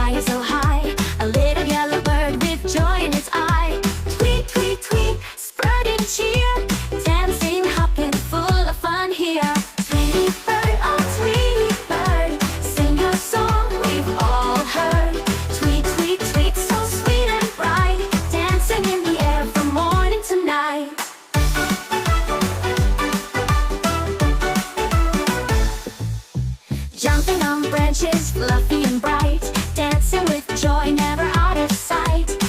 flying so high, a little yellow bird with joy in its eye. Tweet, tweet, tweet, spreading cheer, dancing, hopping, full of fun here. Tweety bird, oh Tweety bird, sing your song we've all heard. Tweet, tweet, tweet, so sweet and bright, dancing in the air from morning to night. Jumping on branches, fluffy and bright, dancing with joy, never out of sight.